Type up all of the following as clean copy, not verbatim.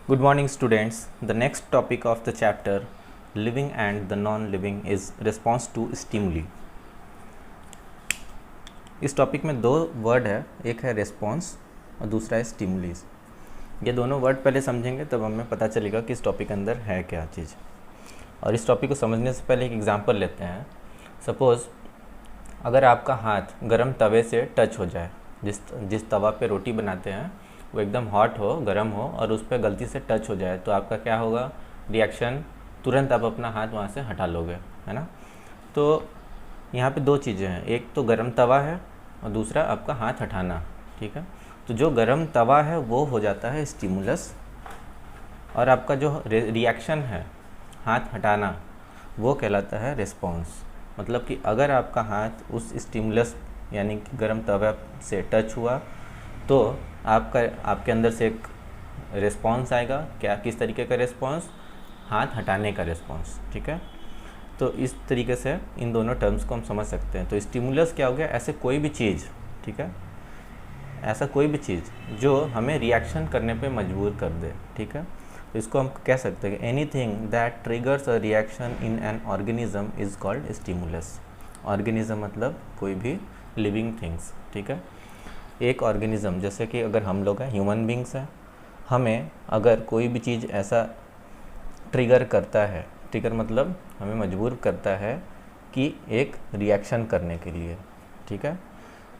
Good morning, students. The next topic of the chapter, living and the non-living, is response to stimuli. इस topic में दो word है, एक है response और दूसरा है स्टिमुलीज। ये दोनों वर्ड पहले समझेंगे तब हमें पता चलेगा कि इस टॉपिक के अंदर है क्या चीज़। और इस टॉपिक को समझने से पहले एक एग्जांपल लेते हैं। सपोज़ अगर आपका हाथ गर्म तवे से टच हो जाए, जिस तवा पे रोटी बनाते हैं वो एकदम हॉट हो, गर्म हो और उस पर गलती से टच हो जाए तो आपका क्या होगा रिएक्शन? तुरंत आप अपना हाथ वहाँ से हटा लोगे, है ना। तो यहाँ पे दो चीज़ें हैं, एक तो गर्म तवा है और दूसरा आपका हाथ हटाना, ठीक है। तो जो गर्म तवा है वो हो जाता है स्टिमुलस और आपका जो रिएक्शन है हाथ हटाना वो कहलाता है रिस्पॉन्स। मतलब कि अगर आपका हाथ उस स्टिमुलस यानी कि गर्म तवा से टच हुआ तो आपके अंदर से एक रिस्पॉन्स आएगा। क्या, किस तरीके का रिस्पॉन्स? हाथ हटाने का रिस्पॉन्स, ठीक है। तो इस तरीके से इन दोनों टर्म्स को हम समझ सकते हैं। तो स्टिमुलस क्या हो गया? ऐसे कोई भी चीज़, ठीक है, ऐसा कोई भी चीज़ जो हमें रिएक्शन करने पे मजबूर कर दे, ठीक है। तो इसको हम कह सकते हैं कि anything that triggers a reaction in an organism is called stimulus. Organism मतलब कोई भी लिविंग थिंग्स, ठीक है। एक ऑर्गेनिज्म जैसे कि अगर हम लोग हैं, ह्यूमन बींग्स हैं, हमें अगर कोई भी चीज़ ऐसा ट्रिगर करता है, ट्रिगर मतलब हमें मजबूर करता है कि एक रिएक्शन करने के लिए, ठीक है,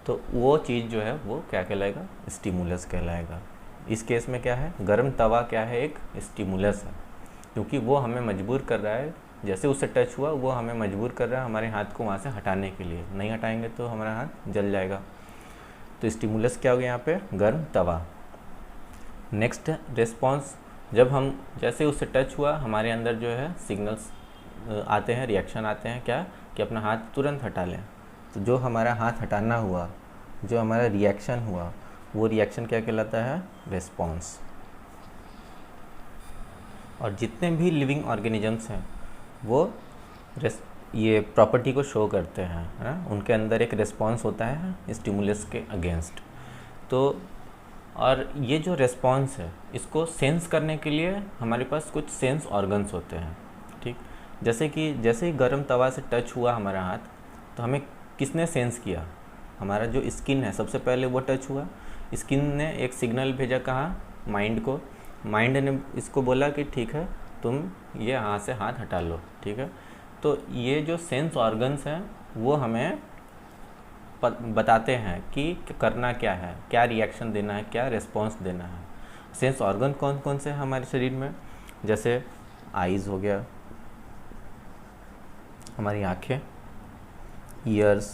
तो वो चीज़ जो है वो क्या कहलाएगा? स्टिमुलस कहलाएगा। इस केस में क्या है? गर्म तवा क्या है? एक स्टिमुलस है, क्योंकि वो हमें मजबूर कर रहा है, जैसे उससे टच हुआ वो हमें मजबूर कर रहा है हमारे हाथ को वहाँ से हटाने के लिए। नहीं हटाएंगे तो हमारा हाथ जल जाएगा। तो स्टिमुलस क्या हो गया यहाँ पे? गर्म तवा। नेक्स्ट रिस्पॉन्स, जब हम जैसे उससे टच हुआ हमारे अंदर जो है सिग्नल्स आते हैं, रिएक्शन आते हैं, क्या कि अपना हाथ तुरंत हटा लें। तो जो हमारा हाथ हटाना हुआ, जो हमारा रिएक्शन हुआ, वो रिएक्शन क्या कहलाता है? रिस्पॉन्स। और जितने भी लिविंग ऑर्गेनिजम्स हैं वो ये प्रॉपर्टी को शो करते हैं, है ना। उनके अंदर एक रिस्पॉन्स होता है स्टिमुलस के अगेंस्ट। तो और ये जो रिस्पॉन्स है इसको सेंस करने के लिए हमारे पास कुछ सेंस ऑर्गन्स होते हैं, ठीक। जैसे ही गर्म तवा से टच हुआ हमारा हाथ तो हमें किसने सेंस किया? हमारा जो स्किन है सबसे पहले वो टच हुआ। स्किन ने एक सिग्नल भेजा कहाँ? माइंड को। माइंड ने इसको बोला कि ठीक है तुम ये यहाँ से हाथ हटा लो, ठीक है। तो ये जो सेंस ऑर्गन्स हैं वो हमें बताते हैं कि करना क्या है, क्या रिएक्शन देना है, क्या रिस्पॉन्स देना है। सेंस ऑर्गन कौन कौन से हैं हमारे शरीर में? जैसे आईज़ हो गया, हमारी आँखें, ईयर्स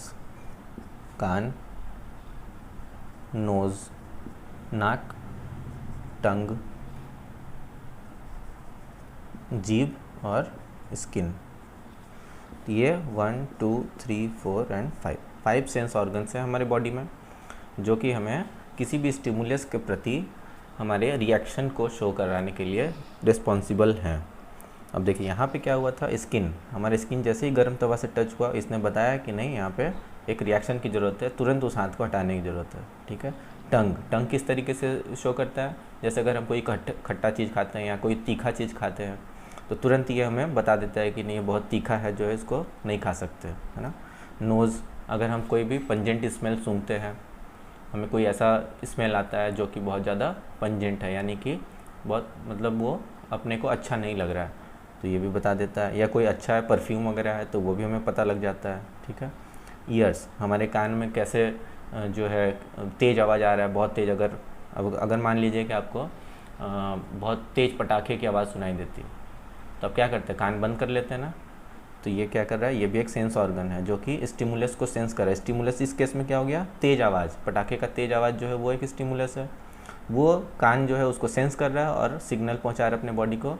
कान, नोज़ नाक, टंग, जीभ और स्किन। ये 1 2 3 4 एंड 5 सेंस ऑर्गन्स हैं हमारे बॉडी में जो कि हमें किसी भी स्टिमुलस के प्रति हमारे रिएक्शन को शो कराने के लिए रिस्पॉन्सिबल हैं। अब देखिए यहाँ पे क्या हुआ था? स्किन, हमारे स्किन जैसे ही गर्म तवा से टच हुआ इसने बताया कि नहीं यहाँ पे एक रिएक्शन की ज़रूरत है, तुरंत उस हाथ को हटाने की ज़रूरत है, ठीक है। टंग किस तरीके से शो करता है? जैसे अगर हम कोई खट्टा चीज़ खाते हैं या कोई तीखा चीज़ खाते हैं तो तुरंत ये हमें बता देता है कि नहीं ये बहुत तीखा है, जो है इसको नहीं खा सकते, है ना। नोज़, अगर हम कोई भी पंजेंट स्मेल सूंघते हैं, हमें कोई ऐसा स्मेल आता है जो कि बहुत ज़्यादा पंजेंट है, यानी कि बहुत मतलब वो अपने को अच्छा नहीं लग रहा है, तो ये भी बता देता है। या कोई अच्छा है परफ्यूम वगैरह है तो वो भी हमें पता लग जाता है, ठीक है। ईयर्स, हमारे कान में कैसे जो है तेज़ आवाज़ आ रहा है, बहुत तेज़। अगर मान लीजिए कि आपको बहुत तेज़ पटाखे की आवाज़ सुनाई देती है तो अब क्या करते हैं? कान बंद कर लेते हैं ना। तो ये क्या कर रहा है? ये भी एक सेंस ऑर्गन है जो कि स्टिमुलस को सेंस कर रहा है। स्टिमुलस इस केस में क्या हो गया? तेज़ आवाज़, पटाखे का तेज़ आवाज़ जो है वो एक स्टिमुलस है। वो कान जो है उसको सेंस कर रहा है और सिग्नल पहुंचा रहा है अपने बॉडी को,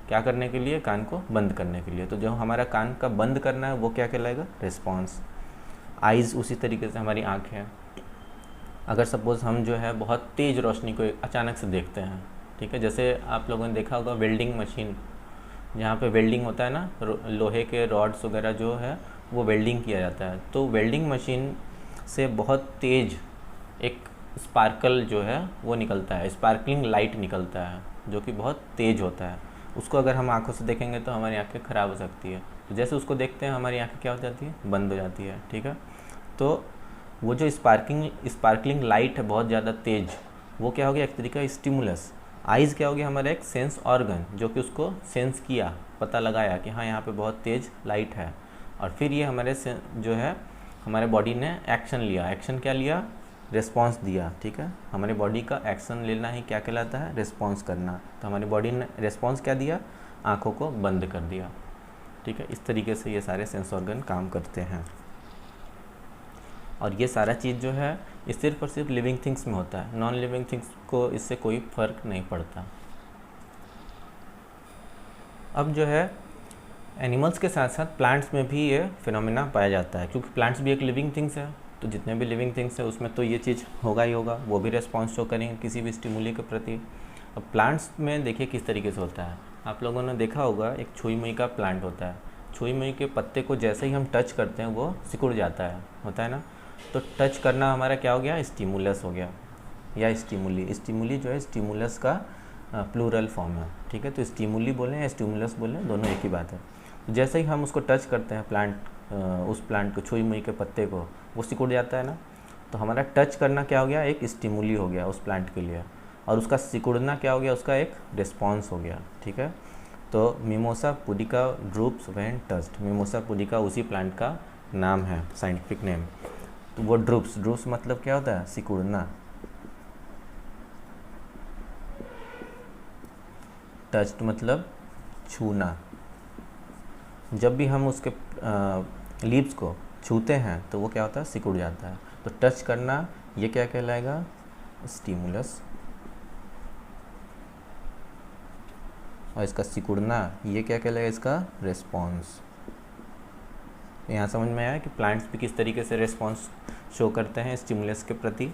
क्या करने के लिए? कान को बंद करने के लिए। तो जो हमारा कान का बंद करना है वो क्या कहलाएगा? रिस्पॉन्स। आइज़, उसी तरीके से हमारी आँखें हैं। अगर सपोज़ हम जो है बहुत तेज़ रोशनी को अचानक से देखते हैं, ठीक है, जैसे आप लोगों ने देखा होगा वेल्डिंग मशीन, जहाँ पे वेल्डिंग होता है ना, लोहे के रॉड्स वगैरह जो है वो वेल्डिंग किया जाता है। तो वेल्डिंग मशीन से बहुत तेज़ एक स्पार्कल जो है वो निकलता है, स्पार्कलिंग लाइट निकलता है जो कि बहुत तेज़ होता है। उसको अगर हम आंखों से देखेंगे तो हमारी आंखें ख़राब हो सकती है, तो जैसे उसको देखते हैं हमारी आंखें क्या हो जाती है, बंद हो जाती है। ठीक है, तो वो जो स्पार्कलिंग लाइट है बहुत ज़्यादा तेज़, वो क्या हो गया, एक तरीका स्टिमुलस। आइज़ क्या हो गया, हमारा एक सेंस ऑर्गन जो कि उसको सेंस किया, पता लगाया कि हाँ यहाँ पे बहुत तेज़ लाइट है, और फिर ये हमारे जो है हमारे बॉडी ने एक्शन लिया। एक्शन क्या लिया, रिस्पॉन्स दिया। ठीक है, हमारे बॉडी का एक्शन लेना ही क्या कहलाता है, रिस्पॉन्स करना। तो हमारी बॉडी ने रिस्पॉन्स क्या दिया, आँखों को बंद कर दिया। ठीक है, इस तरीके से ये सारे सेंस ऑर्गन काम करते हैं। और ये सारा चीज़ जो है ये सिर्फ और सिर्फ लिविंग थिंग्स में होता है, नॉन लिविंग थिंग्स को इससे कोई फ़र्क नहीं पड़ता। अब जो है एनिमल्स के साथ साथ प्लांट्स में भी ये फिनोमेना पाया जाता है, क्योंकि प्लांट्स भी एक लिविंग थिंग्स है। तो जितने भी लिविंग थिंग्स है उसमें तो ये चीज़ होगा ही होगा, वो भी रेस्पॉन्स शो करेंगे किसी भी स्टिमुली के प्रति। अब प्लांट्स में देखिए किस तरीके से होता है, आप लोगों ने देखा होगा एक छुई मुई का प्लांट होता है। छुई मुई के पत्ते को जैसे ही हम टच करते हैं वो सिकुड़ जाता है, होता है ना। तो टच करना हमारा क्या हो गया, स्टिमुलस हो गया, या स्टिमुली। स्टिमुली जो है स्टिमुलस का प्लूरल फॉर्म है। ठीक है, तो स्टिमुली बोलें या स्टिमुलस बोलें, दोनों एक ही बात है। तो जैसे ही हम उसको टच करते हैं उस प्लांट को, छुई मुई के पत्ते को, वो सिकुड़ जाता है ना। तो हमारा टच करना क्या हो गया, एक स्टिमुली हो गया उस प्लांट के लिए, और उसका सिकुड़ना क्या हो गया, उसका एक रिस्पॉन्स हो गया। ठीक है, तो mimosa pudica droops when touched. Mimosa pudica उसी प्लांट का नाम है, साइंटिफिक नेम। तो वो ड्रूप्स मतलब क्या होता है, सिकुड़ना। टच्ड मतलब छूना। जब भी हम उसके लीव्स को छूते हैं तो वो क्या होता है, सिकुड़ जाता है। तो टच करना ये क्या कहलाएगा, स्टिमुलस, और इसका सिकुड़ना ये क्या कहलाएगा, इसका रिस्पॉन्स। यहाँ समझ में आया कि प्लांट्स भी किस तरीके से रिस्पॉन्स शो करते हैं स्टिमुलस के प्रति।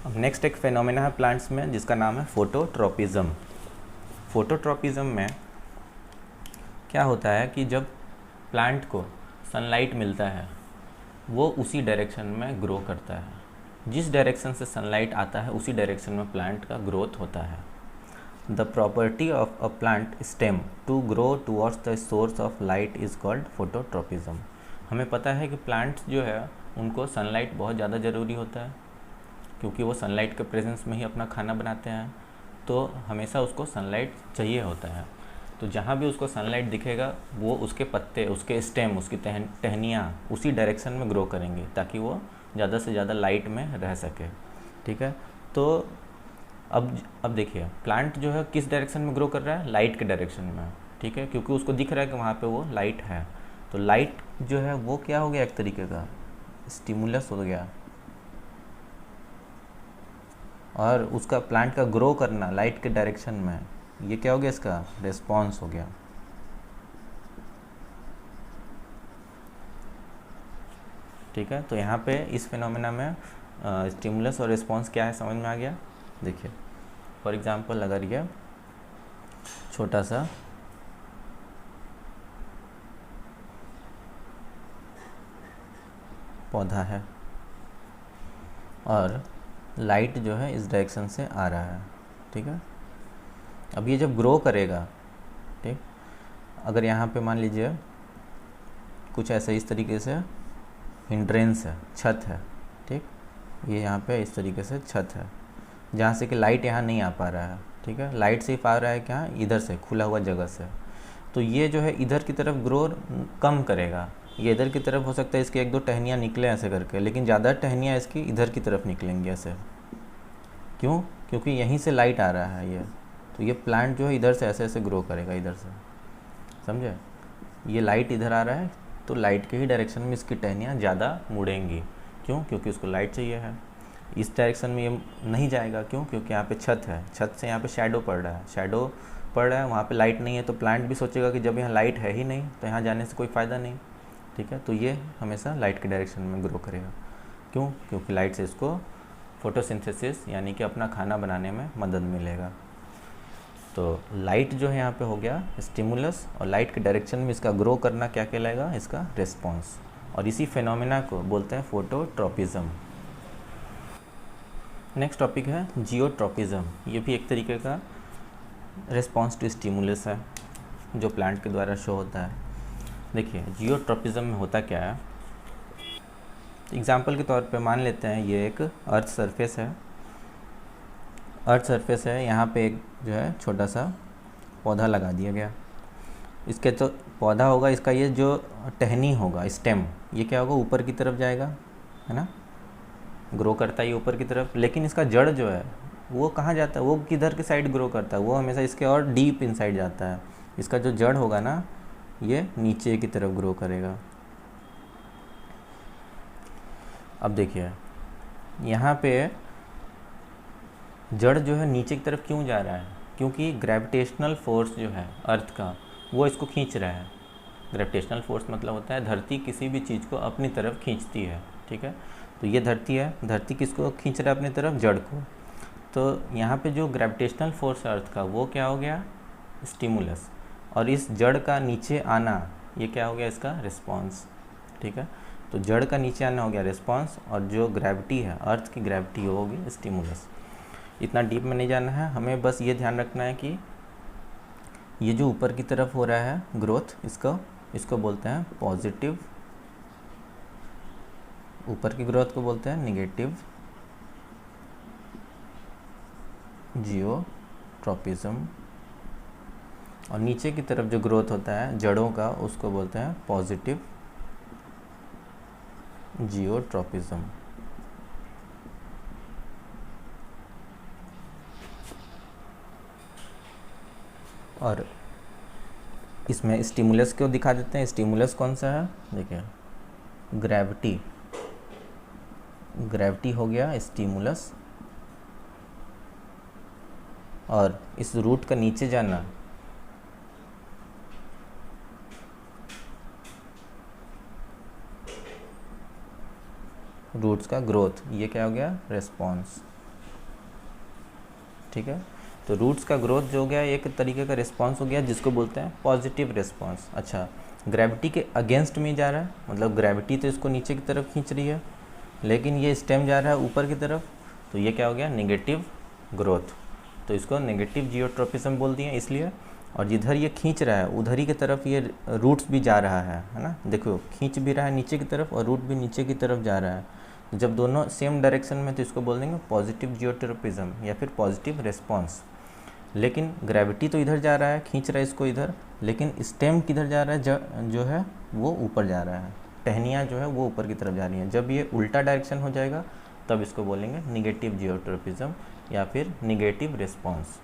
अब नेक्स्ट एक फेनोमेना है प्लांट्स में जिसका नाम है फोटोट्रोपिज्म। फोटोट्रोपिज्म में क्या होता है कि जब प्लांट को सनलाइट मिलता है वो उसी डायरेक्शन में ग्रो करता है। जिस डायरेक्शन से सनलाइट आता है उसी डायरेक्शन में प्लांट का ग्रोथ होता है। The property of a plant stem to grow towards the source of light is called phototropism. हमें पता है कि प्लांट्स जो है उनको सनलाइट बहुत ज़्यादा ज़रूरी होता है, क्योंकि वो सनलाइट के प्रेजेंस में ही अपना खाना बनाते हैं, तो हमेशा उसको सनलाइट चाहिए होता है। तो जहाँ भी उसको सनलाइट दिखेगा वो उसके पत्ते, उसके स्टेम, उसकी टहनियाँ उसी डायरेक्शन में ग्रो करेंगे ताकि वो ज़्यादा से ज़्यादा लाइट में रह सके। ठीक है, तो अब देखिए प्लांट जो है किस डायरेक्शन में ग्रो कर रहा है, लाइट के डायरेक्शन में। ठीक है, क्योंकि उसको दिख रहा है कि वहाँ पे वो लाइट है। तो लाइट जो है वो क्या हो गया, एक तरीके का स्टिमुलस हो गया, और उसका प्लांट का ग्रो करना लाइट के डायरेक्शन में, ये क्या हो गया, इसका रिस्पॉन्स हो गया। ठीक है, तो यहाँ पे इस फिनोमेना में स्टिमुलस और रिस्पॉन्स क्या है समझ में आ गया। देखिए फॉर एग्जांपल अगर ये छोटा सा पौधा है और लाइट जो है इस डायरेक्शन से आ रहा है। ठीक है, अब ये जब ग्रो करेगा, ठीक, अगर यहाँ पे मान लीजिए कुछ ऐसा इस तरीके से हिंड्रेंस है, छत है, ठीक, ये यहाँ पे इस तरीके से छत है जहाँ से कि लाइट यहाँ नहीं आ पा रहा है। ठीक है, लाइट सिर्फ आ रहा है क्या, इधर से, खुला हुआ जगह से। तो ये जो है इधर की तरफ ग्रो कम करेगा, ये इधर की तरफ हो सकता है इसकी एक दो टहनियाँ निकले ऐसे करके, लेकिन ज़्यादा टहनियाँ इसकी इधर की तरफ निकलेंगी ऐसे। क्यों, क्योंकि यहीं से लाइट आ रहा है ये, तो ये प्लांट जो है इधर से ऐसे ऐसे ग्रो करेगा, इधर से, समझे। ये लाइट इधर आ रहा है तो लाइट के ही डायरेक्शन में इसकी टहनियाँ ज़्यादा मुड़ेंगी। क्यों, क्योंकि उसको लाइट चाहिए है। इस डायरेक्शन में ये नहीं जाएगा, क्यों, क्योंकि यहाँ पे छत है, छत से यहाँ पे शैडो पड़ रहा है, शैडो पड़ रहा है, वहाँ पे लाइट नहीं है, तो प्लांट भी सोचेगा कि जब यहाँ लाइट है ही नहीं तो यहाँ जाने से कोई फ़ायदा नहीं। ठीक है, तो ये हमेशा लाइट के डायरेक्शन में ग्रो करेगा। क्यों, क्योंकि लाइट से इसको फोटोसिंथेसिस यानी कि अपना खाना बनाने में मदद मिलेगा। तो लाइट जो है यहाँ पे हो गया स्टिमुलस, और लाइट के डायरेक्शन में इसका ग्रो करना क्या कहलाएगा, इसका रिस्पॉन्स। और इसी फिनोमेना को बोलते हैं फोटोट्रॉपिज्म। नेक्स्ट टॉपिक है जियोट्रॉपिज्म। ये भी एक तरीके का रिस्पॉन्स टू स्टिमुलस है जो प्लांट के द्वारा शो होता है। देखिए जियोट्रॉपिज्म में होता क्या है, एग्जाम्पल के तौर पे मान लेते हैं ये एक अर्थ सरफेस है। अर्थ सरफेस है, यहाँ पे एक जो है छोटा सा पौधा लगा दिया गया। इसके तो पौधा होगा, इसका ये जो टहनी होगा, स्टेम, ये क्या होगा, ऊपर की तरफ जाएगा, है ना, ग्रो करता है ये ऊपर की तरफ। लेकिन इसका जड़ जो है वो कहाँ जाता है, वो किधर के साइड ग्रो करता है, वो हमेशा इसके और डीप इनसाइड जाता है। इसका जो जड़ होगा ना ये नीचे की तरफ ग्रो करेगा। अब देखिए यहाँ पे जड़ जो है नीचे की तरफ क्यों जा रहा है, क्योंकि ग्रेविटेशनल फोर्स जो है अर्थ का वो इसको खींच रहा है। ग्रेविटेशनल फोर्स मतलब होता है धरती किसी भी चीज़ को अपनी तरफ खींचती है, ठीक है। तो ये धरती है, धरती किसको खींच रहा है अपनी तरफ, जड़ को। तो यहाँ पे जो ग्रेविटेशनल फोर्स है अर्थ का वो क्या हो गया, स्टिमुलस, और इस जड़ का नीचे आना ये क्या हो गया, इसका रिस्पॉन्स, ठीक है। तो जड़ का नीचे आना हो गया रिस्पॉन्स, और जो ग्रेविटी है अर्थ की ग्रेविटी होगी स्टिमुलस। इतना डीप में नहीं जाना है, हमें बस ये ध्यान रखना है कि ये जो ऊपर की तरफ हो रहा है ग्रोथ, इसको बोलते हैं पॉजिटिव, ऊपर की ग्रोथ को बोलते हैं नेगेटिव जियोट्रॉपिज्म, और नीचे की तरफ जो ग्रोथ होता है जड़ों का उसको बोलते हैं पॉजिटिव जियोट्रॉपिज्म। और इसमें स्टिमुलस क्यों दिखा देते हैं, स्टिमुलस कौन सा है, देखिए ग्रेविटी हो गया स्टिमुलस, और इस रूट का नीचे जाना रूट्स का ग्रोथ, ये क्या हो गया, रिस्पॉन्स, ठीक है। तो रूट्स का ग्रोथ जो हो गया एक तरीके का रिस्पॉन्स हो गया जिसको बोलते हैं पॉजिटिव रिस्पॉन्स। अच्छा, ग्रेविटी के अगेंस्ट में जा रहा है, मतलब ग्रेविटी तो इसको नीचे की तरफ खींच रही है, लेकिन ये स्टेम जा रहा है ऊपर की तरफ, तो ये क्या हो गया, नेगेटिव ग्रोथ। तो इसको नेगेटिव जियोट्रॉपिज्म बोल दिए इसलिए। और जिधर ये खींच रहा है उधर ही की तरफ ये रूट्स भी जा रहा है ना, देखो खींच भी रहा है नीचे की तरफ और रूट भी नीचे की तरफ जा रहा है। जब दोनों सेम डायरेक्शन में तो इसको बोल देंगे पॉजिटिव जियोट्रॉपिज्म या फिर पॉजिटिव रिस्पॉन्स। लेकिन ग्रेविटी तो इधर जा रहा है, खींच रहा है इसको इधर, लेकिन स्टेम किधर जा रहा है, जो है वो ऊपर जा रहा है, टहनियाँ जो है वो ऊपर की तरफ जा रही हैं। जब ये उल्टा डायरेक्शन हो जाएगा तब इसको बोलेंगे निगेटिव जियोट्रॉपिज्म या फिर निगेटिव रिस्पॉन्स।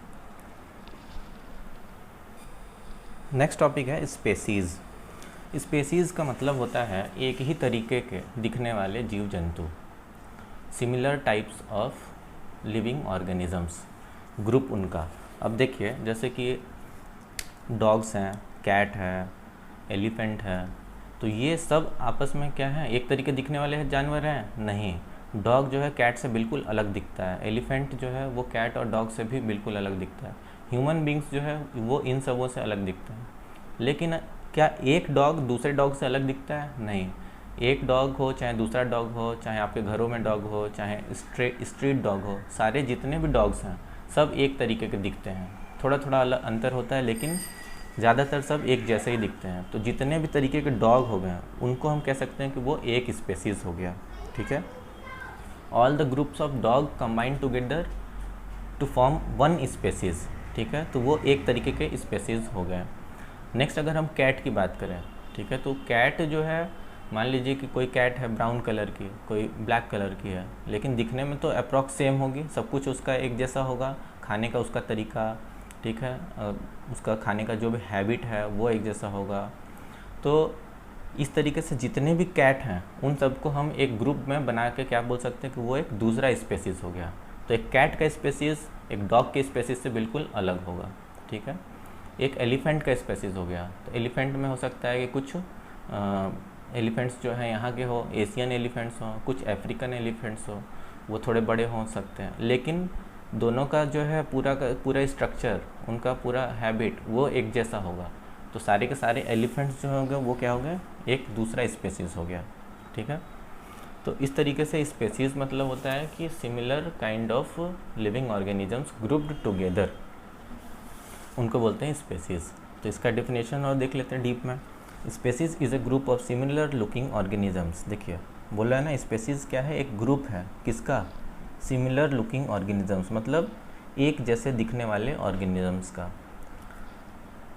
नेक्स्ट टॉपिक है स्पेसीज़। स्पेसीज़ का मतलब होता है एक ही तरीके के दिखने वाले जीव जंतु, similar types of living organisms, group उनका। अब देखिए जैसे कि डॉग्स हैं, कैट है, एलिफेंट है, तो ये सब आपस में क्या है, एक तरीके दिखने वाले जानवर हैं? नहीं, डॉग जो है कैट से बिल्कुल अलग दिखता है, एलिफेंट जो है वो कैट और डॉग से भी बिल्कुल अलग दिखता है, ह्यूमन बींग्स जो है वो इन सबों से अलग दिखता है। लेकिन क्या एक डॉग दूसरे डॉग से अलग दिखता है? नहीं, एक डॉग हो चाहे दूसरा डॉग हो, चाहे आपके घरों में डॉग हो, चाहे स्ट्रीट डॉग हो, सारे जितने भी डॉग्स हैं सब एक तरीके के दिखते हैं। थोड़ा थोड़ा अलग अंतर होता है लेकिन ज़्यादातर सब एक जैसे ही दिखते हैं। तो जितने भी तरीके के डॉग हो गए उनको हम कह सकते हैं कि वो एक स्पेसीज़ हो गया, ठीक है। All the groups of dog combine together to form one species, ठीक है, तो वो एक तरीके के स्पेसीज़ हो गए। नेक्स्ट अगर हम कैट की बात करें, ठीक है, तो कैट जो है, मान लीजिए कि कोई कैट है ब्राउन कलर की, कोई ब्लैक कलर की है, लेकिन दिखने में तो अप्रॉक्स सेम होगी, सब कुछ उसका एक जैसा होगा, खाने का उसका तरीका, ठीक है, उसका खाने का जो भी हैबिट है वो एक जैसा होगा। तो इस तरीके से जितने भी कैट हैं उन सबको हम एक ग्रुप में बना के क्या बोल सकते हैं कि वो एक दूसरा स्पेसीज़ हो गया। तो एक कैट का स्पेसीज़ एक डॉग के स्पेसीज़ से बिल्कुल अलग होगा, ठीक है। एक एलिफेंट का स्पेसीज़ हो गया, तो एलिफेंट में हो सकता है कि कुछ एलिफेंट्स जो हैं यहाँ के हो, एशियन एलिफेंट्स हों, कुछ अफ्रीकन एलिफेंट्स हो, वो थोड़े बड़े हो सकते हैं, लेकिन दोनों का जो है पूरा स्ट्रक्चर, उनका पूरा हैबिट वो एक जैसा होगा। तो सारे के सारे एलिफेंट्स जो होंगे वो क्या हो गए, एक दूसरा स्पेसीज़ हो गया, ठीक है। तो इस तरीके से स्पेसीज मतलब होता है कि similar kind of living organisms grouped together, उनको बोलते हैं स्पेसीज। तो इसका डेफिनेशन और देख लेते हैं डीप में। Species is a group of similar looking organisms. देखिए बोला है ना, स्पेसीज क्या है, एक ग्रुप है किसका, सिमिलर लुकिंग ऑर्गेनिजम्स, मतलब एक जैसे दिखने वाले ऑर्गेनिजम्स का,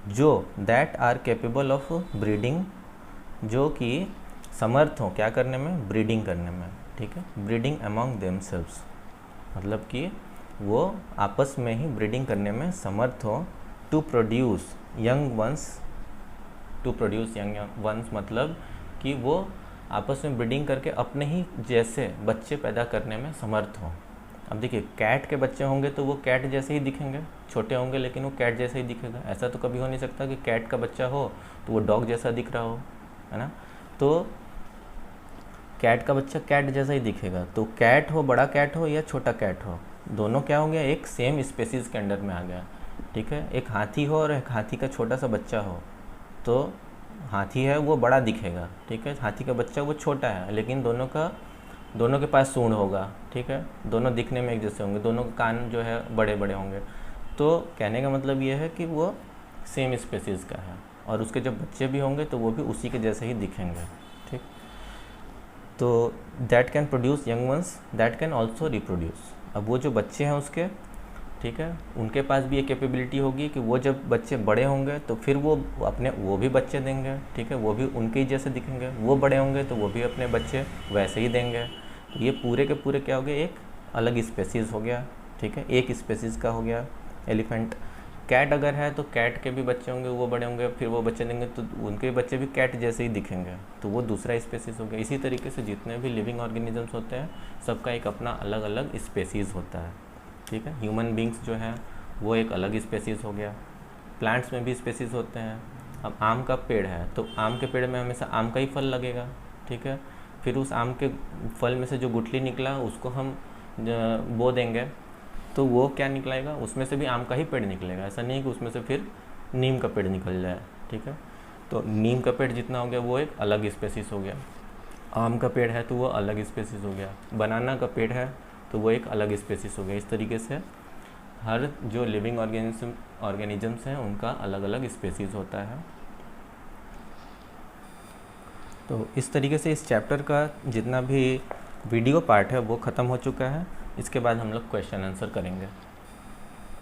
जो that are capable of breeding, जो कि समर्थ हो क्या करने में, ब्रीडिंग करने में, ठीक है, ब्रीडिंग अमॉन्ग देमसेल्व्स, मतलब कि वो आपस में ही ब्रीडिंग करने में समर्थ हो, to produce young ones, to produce young ones मतलब कि वो आपस में ब्रीडिंग करके अपने ही जैसे बच्चे पैदा करने में समर्थ हो। अब देखिए कैट के बच्चे होंगे तो वो कैट जैसे ही दिखेंगे, छोटे होंगे लेकिन वो कैट जैसे ही दिखेगा। ऐसा तो कभी हो नहीं सकता कि कैट का बच्चा हो तो वो डॉग जैसा दिख रहा हो, है ना। तो कैट का बच्चा कैट जैसा ही दिखेगा। तो कैट हो, बड़ा कैट हो या छोटा कैट हो, दोनों क्या हो गया, एक सेम स्पेसीज़ के अंडर में आ गया, ठीक है। एक हाथी हो और एक हाथी का छोटा सा बच्चा हो, तो हाथी है वो बड़ा दिखेगा, ठीक है, हाथी का बच्चा वो छोटा है, लेकिन दोनों के पास सूंड होगा, ठीक है, दोनों दिखने में एक जैसे होंगे, दोनों के कान जो है बड़े बड़े होंगे। तो कहने का मतलब ये है कि वो सेम स्पेसीज़ का है, और उसके जब बच्चे भी होंगे तो वो भी उसी के जैसे ही दिखेंगे, ठीक। तो that can produce young once that can also reproduce. अब वो जो बच्चे हैं उसके, ठीक है, उनके पास भी ये कैपेबिलिटी होगी कि वो जब बच्चे बड़े होंगे तो फिर वो भी बच्चे देंगे, ठीक है, वो भी उनके ही जैसे दिखेंगे। वो बड़े होंगे तो वो भी अपने बच्चे वैसे ही देंगे। तो ये पूरे के पूरे क्या हो गए, एक अलग स्पेसीज़ हो गया, ठीक है, एक स्पेसीज़ का हो गया एलिफेंट। कैट अगर है तो कैट के भी बच्चे होंगे, वो बड़े होंगे, फिर वो बच्चे देंगे तो उनके बच्चे भी कैट जैसे ही दिखेंगे, तो वो दूसरा स्पेसीज़ हो गया। इसी तरीके से जितने भी लिविंग ऑर्गेनिजम्स होते हैं सबका एक अपना अलग अलग स्पेसीज़ होता है, ठीक है। ह्यूमन बींग्स जो हैं वो एक अलग स्पेसीज़ हो गया। प्लांट्स में भी स्पेसीज़ होते हैं। अब आम का पेड़ है तो आम के पेड़ में हमेशा आम का ही फल लगेगा, ठीक है। फिर उस आम के फल में से जो गुठली निकला उसको हम बो देंगे तो वो क्या निकलेगा, उसमें से भी आम का ही पेड़ निकलेगा। ऐसा नहीं है कि उसमें से फिर नीम का पेड़ निकल जाए, ठीक है। तो नीम का पेड़ जितना हो गया वो एक अलग स्पेसीज़ हो गया। आम का पेड़ है तो वो अलग स्पेसीज़ हो गया। बनाना का पेड़ है तो वो एक अलग स्पेसीज़ हो गया। इस तरीके से हर जो लिविंग ऑर्गेनिजम्स हैं उनका अलग अलग स्पेसीज़ होता है। तो इस तरीके से इस चैप्टर का जितना भी वीडियो पार्ट है वो ख़त्म हो चुका है। इसके बाद हम लोग क्वेश्चन आंसर करेंगे।